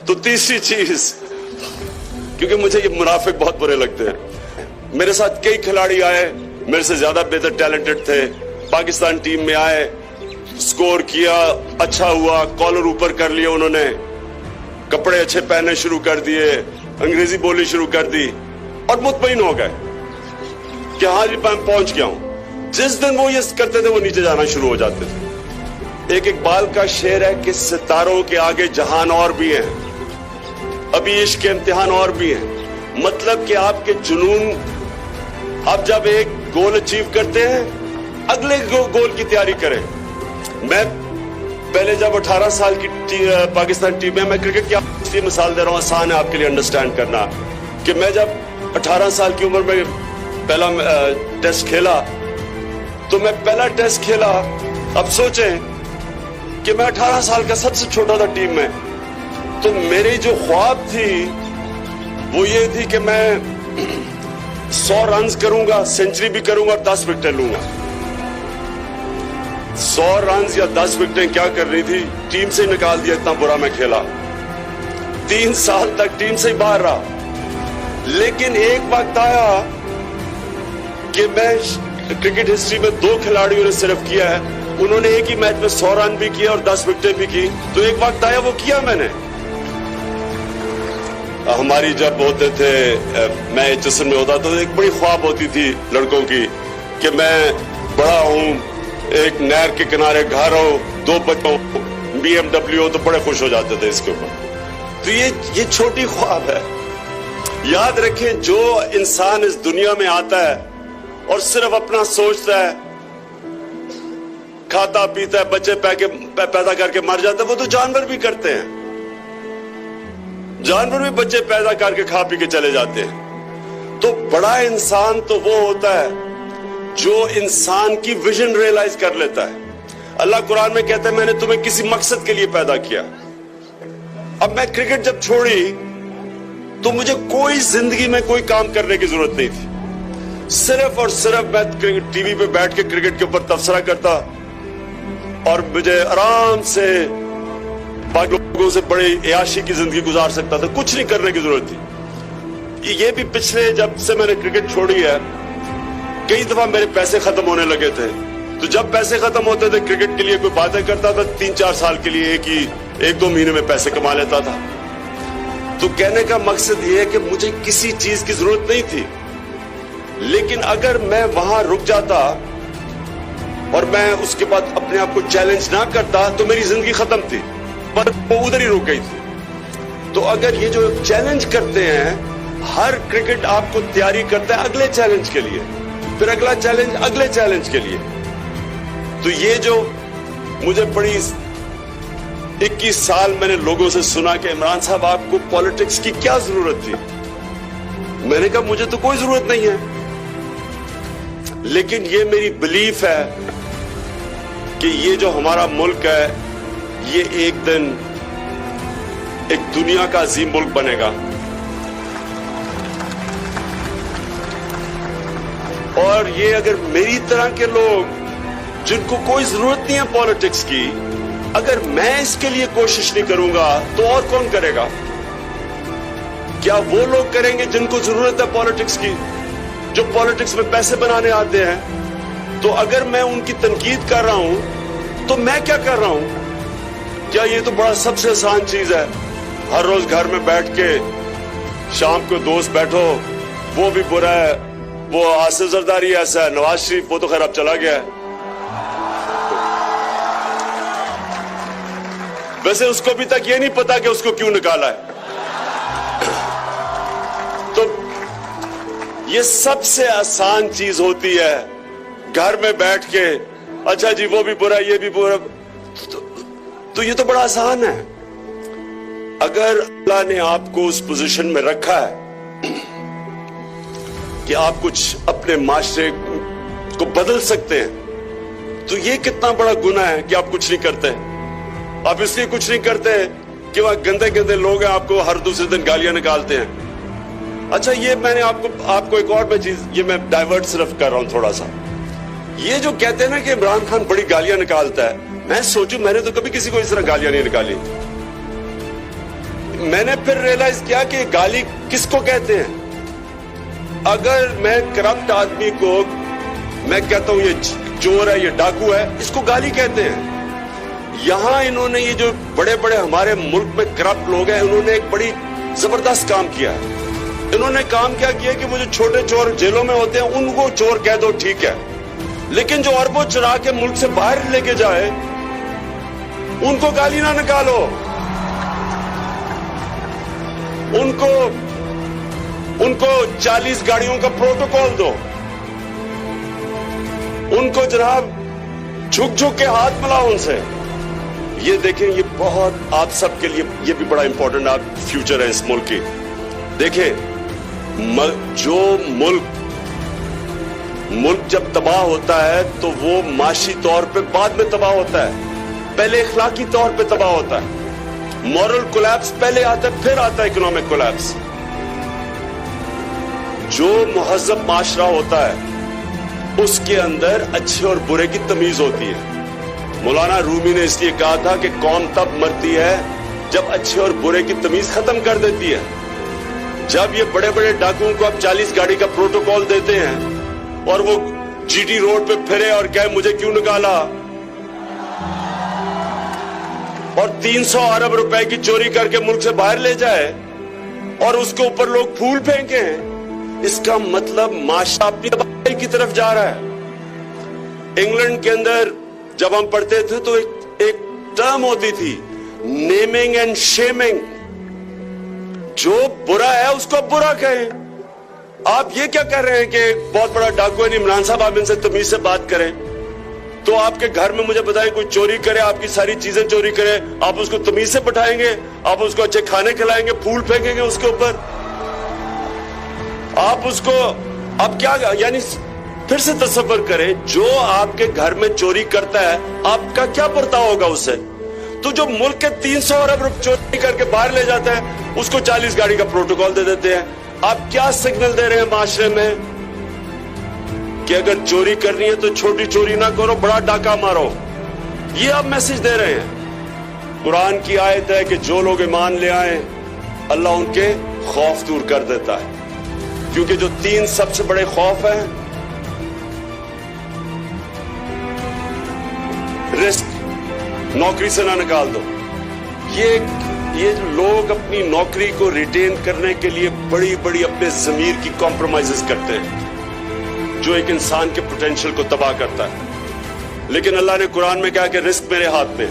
تو تیسری چیز، کیونکہ مجھے یہ منافق بہت برے لگتے ہیں، میرے ساتھ کئی کھلاڑی آئے میرے سے زیادہ بہتر ٹیلنٹڈ تھے، پاکستان ٹیم میں آئے، سکور کیا، اچھا ہوا، کالر اوپر کر لیا انہوں نے، کپڑے اچھے پہننے شروع کر دیے، انگریزی بولی شروع کر دی، اور مطمئن ہو گئے کہ ہاں جی میں پہنچ گیا ہوں۔ جس دن وہ یہ کرتے تھے وہ نیچے جانا شروع ہو جاتے تھے۔ ایک اقبال کا شعر ہے کہ ستاروں کے آگے جہان اور بھی ہیں، ابھی عشق کے امتحان اور بھی ہیں۔ مطلب کہ آپ کے جنون، آپ جب ایک گول اچیو کرتے ہیں اگلے گول کی تیاری کریں۔ میں پہلے جب 18 سال کی پاکستان ٹیم میں کرکٹ کی اس لیے مثال دے رہا ہوں، آسان ہے آپ کے لیے انڈرسٹینڈ کرنا، کہ میں جب 18 سال کی عمر میں پہلا ٹیسٹ کھیلا تو میں پہلا ٹیسٹ کھیلا، اب سوچیں کہ میں 18 سال کا سب سے چھوٹا تھا ٹیم میں، تو میری جو خواب تھی وہ یہ تھی کہ میں 100 رنز کروں گا، سینچری بھی کروں گا اور 10 وکٹیں لوں گا۔ 100 رنز یا 10 وکٹیں کیا کرنی تھی، ٹیم سے نکال دیا، اتنا برا میں کھیلا، 3 سال تک ٹیم سے ہی باہر رہا۔ لیکن ایک وقت آیا کہ میں کرکٹ ہسٹری میں 2 کھلاڑیوں نے صرف کیا ہے، انہوں نے ایک ہی میچ میں 100 رن بھی کیا اور 10 وکٹیں بھی کی، تو ایک وقت آیا وہ کیا میں نے۔ ہماری جب ہوتے تھے، میں ایچ میں ہوتا تو ایک بڑی خواب ہوتی تھی لڑکوں کی کہ میں بڑا ہوں، ایک نہر کے کنارے گھر ہو، 2 بچوں، BMW ہو، تو بڑے خوش ہو جاتے تھے اس کے اوپر۔ تو یہ چھوٹی خواب ہے۔ یاد رکھیں جو انسان اس دنیا میں آتا ہے اور صرف اپنا سوچتا ہے، کھاتا پیتا ہے، بچے پیدا کر کے مر جاتا ہے، وہ تو جانور بھی کرتے ہیں، جانور بھی بچے پیدا کر کے کھا پی کے چلے جاتے ہیں۔ تو بڑا انسان تو وہ ہوتا ہے جو انسان کی ویژن ریئلائز کر لیتا ہے۔ اللہ قرآن میں کہتا ہے میں نے تمہیں کسی مقصد کے لیے پیدا کیا۔ اب میں کرکٹ جب چھوڑی تو مجھے کوئی زندگی میں کوئی کام کرنے کی ضرورت نہیں تھی، صرف اور صرف میں ٹی وی پہ بیٹھ کے کرکٹ کے اوپر تبصرہ کرتا اور مجھے آرام سے باقی لوگوں سے بڑے عیاشی کی زندگی گزار سکتا تھا، کچھ نہیں کرنے کی ضرورت تھی۔ یہ بھی پچھلے جب سے میں نے کرکٹ چھوڑی ہے کئی دفعہ میرے پیسے ختم ہونے لگے تھے، تو جب پیسے ختم ہوتے تھے کرکٹ کے لیے کوئی باتیں کرتا تھا، 3-4 سال کے لیے 1-2 مہینے میں پیسے کما لیتا تھا۔ تو کہنے کا مقصد یہ ہے کہ مجھے کسی چیز کی ضرورت نہیں تھی، لیکن اگر میں وہاں رک جاتا اور میں اس کے بعد اپنے آپ کو چیلنج نہ کرتا تو میری زندگی ختم تھی، پر وہ ادھر ہی رک گئی تھی۔ تو اگر یہ جو چیلنج کرتے ہیں، ہر کرکٹ آپ کو تیاری کرتا ہے اگلے چیلنج کے لیے، پھر اگلا چیلنج اگلے چیلنج کے لیے۔ تو یہ جو مجھے بڑی 21 سال میں نے لوگوں سے سنا کہ عمران صاحب آپ کو پالیٹکس کی کیا ضرورت تھی، میں نے کہا مجھے تو کوئی ضرورت نہیں ہے، لیکن یہ میری بلیف ہے کہ یہ جو ہمارا ملک ہے یہ ایک دن ایک دنیا کا عظیم ملک بنے گا، اور یہ اگر میری طرح کے لوگ جن کو کوئی ضرورت نہیں ہے پالیٹکس کی، اگر میں اس کے لیے کوشش نہیں کروں گا تو اور کون کرے گا؟ کیا وہ لوگ کریں گے جن کو ضرورت ہے پالیٹکس کی، جو پالیٹکس میں پیسے بنانے آتے ہیں؟ تو اگر میں ان کی تنقید کر رہا ہوں تو میں کیا کر رہا ہوں؟ کیا یہ تو بڑا سب سے آسان چیز ہے، ہر روز گھر میں بیٹھ کے شام کو دوست بیٹھو، وہ بھی برا ہے، وہ آصف زرداری ایسا ہے، نواز شریف وہ تو خیر اب چلا گیا ہے، ویسے اس کو ابھی تک یہ نہیں پتا کہ اس کو کیوں نکالا ہے۔ تو یہ سب سے آسان چیز ہوتی ہے، گھر میں بیٹھ کے اچھا جی وہ بھی برا یہ بھی برا، تو یہ تو بڑا آسان ہے۔ اگر اللہ نے آپ کو اس پوزیشن میں رکھا ہے کہ آپ کچھ اپنے معاشرے کو بدل سکتے ہیں، تو یہ کتنا بڑا گناہ ہے کہ آپ کچھ نہیں کرتے۔ آپ اس لیے کچھ نہیں کرتے کہ وہاں گندے گندے لوگ ہیں، آپ کو ہر دوسرے دن گالیاں نکالتے ہیں۔ اچھا یہ میں نے آپ کو ایک اور میں چیز، یہ میں ڈائیورٹ صرف کر رہا ہوں تھوڑا سا، یہ جو کہتے ہیں نا کہ عمران خان بڑی گالیاں نکالتا ہے، میں سوچوں میں نے تو کبھی کسی کو اس طرح گالیاں نہیں نکالی۔ میں نے پھر ریئلائز کیا کہ گالی کس کو کہتے ہیں. اگر میں کرپٹ آدمی کو میں کہتا ہوں یہ چور ہے, یہ ڈاکو ہے, اس کو گالی کہتے ہیں. یہاں انہوں نے یہ جو بڑے بڑے ہمارے ملک میں کرپٹ لوگ ہیں, انہوں نے ایک بڑی زبردست کام کیا ہے. انہوں نے کام کیا کہ وہ جو چھوٹے چور جیلوں میں ہوتے ہیں ان کو چور کہہ دو, ٹھیک ہے, لیکن جو اربوں چرا کے ملک سے باہر لے کے جائے ان کو گالی نہ نکالو. ان کو 40 گاڑیوں کا پروٹوکول دو. ان کو جناب جھک جھک کے ہاتھ ملاؤ ان سے. یہ دیکھیں, یہ بہت آپ سب کے لیے یہ بھی بڑا امپورٹنٹ آپ فیوچر ہے اس ملک کی. دیکھیں, جو ملک جب تباہ ہوتا ہے تو وہ معاشی طور پہ بعد میں تباہ ہوتا ہے, پہلے اخلاقی طور پہ تباہ ہوتا ہے. مورل کولیپس پہلے آتا ہے, پھر آتا ہے اکنامک کولیپس. جو مہذب معاشرہ ہوتا ہے اس کے اندر اچھے اور برے کی تمیز ہوتی ہے. مولانا رومی نے اس لیے کہا تھا کہ قوم تب مرتی ہے جب اچھے اور برے کی تمیز ختم کر دیتی ہے. جب یہ بڑے بڑے ڈاکوؤں کو اب 40 گاڑی کا پروٹوکول دیتے ہیں اور وہ جی ٹی روڈ پہ پھرے اور کہے مجھے کیوں نکالا, اور 300 ارب روپے کی چوری کر کے ملک سے باہر لے جائے اور اس کے اوپر لوگ پھول پھینکے ہیں, اس کا مطلب معاشرہ اپنی تباہی کی طرف جا رہا ہے. انگلینڈ کے اندر جب ہم پڑھتے تھے تو ایک ٹرم ہوتی تھی, نیمنگ اینڈ شیمنگ. جو برا ہے اس کو برا کہیں. آپ یہ کیا کر رہے ہیں کہ بہت بڑا ڈاکو ہے عمران صاحب, آپ ان سے تمیز سے بات کریں. تو آپ کے گھر میں مجھے بتائیں کوئی چوری کرے, آپ کی ساری چیزیں چوری کرے, آپ اس کو تمیز سے بٹھائیں گے, آپ اس کو اچھے کھانے کھلائیں گے, پھول پھینکیں گے اس کے اوپر, آپ اس کو اب کیا, یعنی پھر سے تصور کریں جو آپ کے گھر میں چوری کرتا ہے آپ کا کیا برتاؤ ہوگا اس سے. تو جو ملک کے 300 ارب روپے چوری کر کے باہر لے جاتا ہے اس کو 40 گاڑی کا پروٹوکول دے دیتے ہیں. آپ کیا سگنل دے رہے ہیں معاشرے میں کہ اگر چوری کرنی ہے تو چھوٹی چوری نہ کرو, بڑا ڈاکہ مارو. یہ آپ میسج دے رہے ہیں. قرآن کی آیت ہے کہ جو لوگ ایمان لے آئیں اللہ ان کے خوف دور کر دیتا ہے. کیونکہ جو 3 سب سے بڑے خوف ہیں, رسک, نوکری سے نہ نکال دو. یہ لوگ اپنی نوکری کو ریٹین کرنے کے لیے بڑی بڑی اپنے ضمیر کی کمپرومائزز کرتے ہیں جو ایک انسان کے پوٹینشیل کو تباہ کرتا ہے. لیکن اللہ نے قرآن میں کہا کہ رزق میرے ہاتھ میں.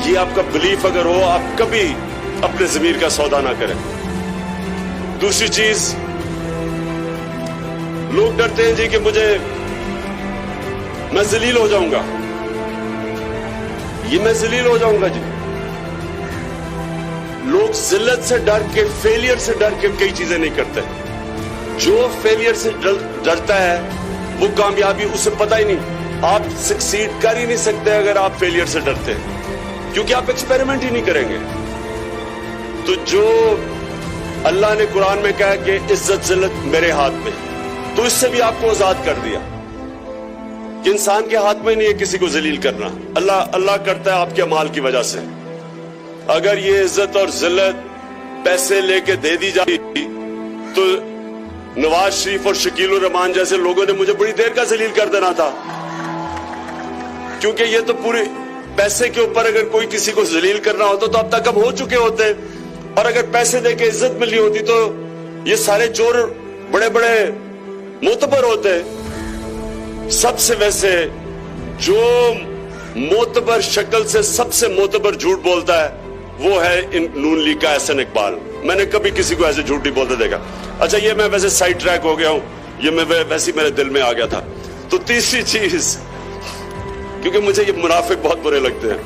یہ آپ کا بلیف اگر ہو, آپ کبھی اپنے ضمیر کا سودا نہ کریں. دوسری چیز, لوگ ڈرتے ہیں جی کہ میں ذلیل ہو جاؤں گا, میں ذلیل ہو جاؤں گا. جی لوگ ذلت سے ڈر کے, فیلئر سے ڈر کے کئی چیزیں نہیں کرتے. جو فیلئر سے ڈرتا ہے وہ کامیابی اسے پتہ ہی نہیں. آپ سکسیڈ کر ہی نہیں سکتے اگر آپ فیلئر سے ڈرتے ہیں, کیونکہ آپ ایکسپیریمنٹ ہی نہیں کریں گے. تو جو اللہ نے قرآن میں کہا کہ عزت ذلت میرے ہاتھ میں, تو اس سے بھی آپ کو آزاد کر دیا کہ انسان کے ہاتھ میں نہیں ہے کسی کو ذلیل کرنا. اللہ کرتا ہے آپ کے اعمال کی وجہ سے. اگر یہ عزت اور ذلت پیسے لے کے دے دی جاتی تو نواز شریف اور شکیل الرحمان جیسے لوگوں نے مجھے بڑی دیر کا ذلیل کر دینا تھا, کیونکہ یہ تو پورے پیسے کے اوپر اگر کوئی کسی کو ذلیل کرنا ہوتا تو اب تک ہم ہو چکے ہوتے. اور اگر پیسے دے کے عزت ملی ہوتی تو یہ سارے چور بڑے بڑے معتبر ہوتے. سب سے ویسے جو معتبر شکل سے سب سے معتبر جھوٹ بولتا ہے وہ ہے نون لیگ کا احسن اقبال. میں نے کبھی کسی کو ایسے جھوٹ نہیں بولتے دیکھا. اچھا, یہ میں ویسے سائڈ ٹریک ہو گیا ہوں, یہ میں ویسے میرے دل میں آ گیا تھا. تو تیسری چیز, کیونکہ مجھے یہ منافق بہت برے لگتے ہیں,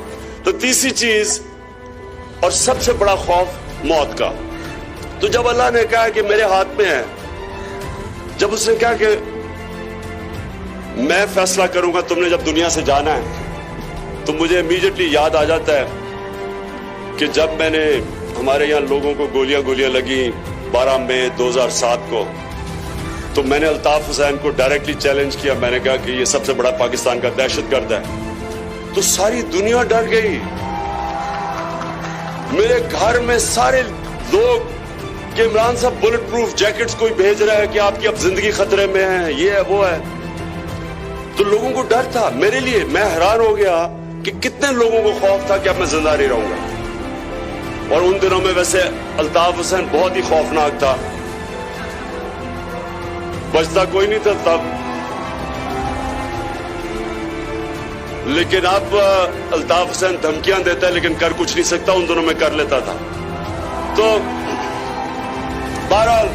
تو تیسری چیز اور سب سے بڑا خوف موت کا. تو جب اللہ نے کہا کہ میرے ہاتھ میں ہے, جب اس نے کہا کہ میں فیصلہ کروں گا تم نے جب دنیا سے جانا ہے, تو مجھے امیڈیٹلی یاد آ جاتا ہے کہ جب میں نے ہمارے یہاں لوگوں کو گولیاں لگی 12 مئی 2007 کو, تو میں نے الطاف حسین کو ڈائریکٹلی چیلنج کیا. میں نے کہا کہ یہ سب سے بڑا پاکستان کا دہشت گرد ہے. تو ساری دنیا ڈر گئی. میرے گھر میں سارے لوگ کہ عمران صاحب بلٹ پروف جیکٹس کوئی بھیج رہا ہے کہ آپ کی اب زندگی خطرے میں ہے، یہ ہے وہ ہے. تو لوگوں کو ڈر تھا. میرے لیے میں حیران ہو گیا کہ کتنے لوگوں کو خوف تھا کہ اب میں زندہ نہیں رہوں گا. اور ان دنوں میں ویسے الطاف حسین بہت ہی خوفناک تھا، بچتا کوئی نہیں تھا تب. لیکن اب الطاف حسین دھمکیاں دیتا ہے لیکن کر کچھ نہیں سکتا، ان دنوں میں کر لیتا تھا. تو بہرحال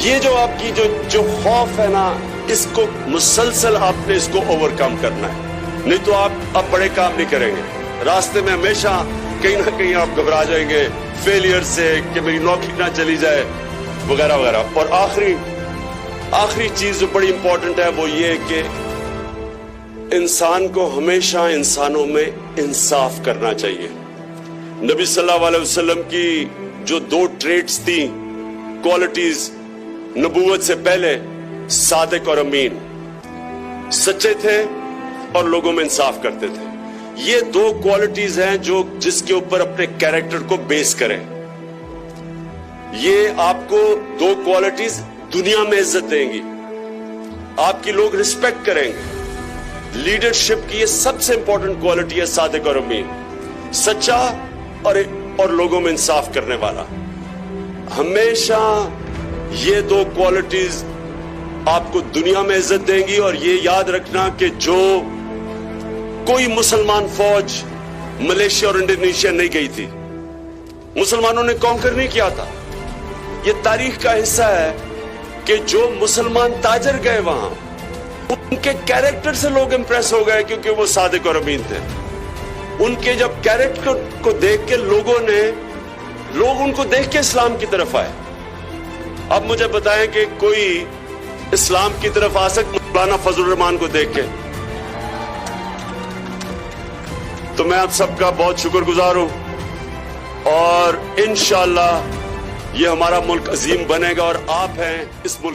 یہ جو آپ کی جو خوف ہے نا، اس کو مسلسل آپ نے اس کو اوورکم کرنا ہے، نہیں تو آپ اب بڑے کام نہیں کریں گے. راستے میں ہمیشہ کہیں نہ کہیں آپ گھبرا جائیں گے فیلئر سے کہ میری نوکری نہ چلی جائے وغیرہ وغیرہ. اور آخری چیز جو بڑی امپورٹنٹ ہے وہ یہ کہ انسان کو ہمیشہ انسانوں میں انصاف کرنا چاہیے. نبی صلی اللہ علیہ وسلم کی جو 2 ٹریٹس تھیں، کوالٹیز نبوت سے پہلے، صادق اور امین، سچے تھے اور لوگوں میں انصاف کرتے تھے. یہ 2 کوالٹیز ہیں جو جس کے اوپر اپنے کیریکٹر کو بیس کریں. یہ آپ کو 2 کوالٹیز دنیا میں عزت دیں گی، آپ کی لوگ رسپیکٹ کریں گے. لیڈرشپ کی یہ سب سے امپورٹنٹ کوالٹی ہے صادق اور امین، سچا اور لوگوں میں انصاف کرنے والا. ہمیشہ یہ 2 کوالٹیز آپ کو دنیا میں عزت دیں گی. اور یہ یاد رکھنا کہ جو کوئی مسلمان فوج ملیشیا اور انڈونیشیا نہیں گئی تھی، مسلمانوں نے کانکر نہیں کیا تھا. یہ تاریخ کا حصہ ہے کہ جو مسلمان تاجر گئے وہاں، ان کے کیریکٹر سے لوگ امپریس ہو گئے کیونکہ وہ صادق اور امین تھے. ان کے جب کیریکٹر کو دیکھ کے لوگ ان کو دیکھ کے اسلام کی طرف آئے. اب مجھے بتائیں کہ کوئی اسلام کی طرف آ سکتا مولانا فضل الرحمان کو دیکھ کے؟ تو میں آپ سب کا بہت شکر گزار ہوں، اور انشاءاللہ یہ ہمارا ملک عظیم بنے گا، اور آپ ہیں اس ملک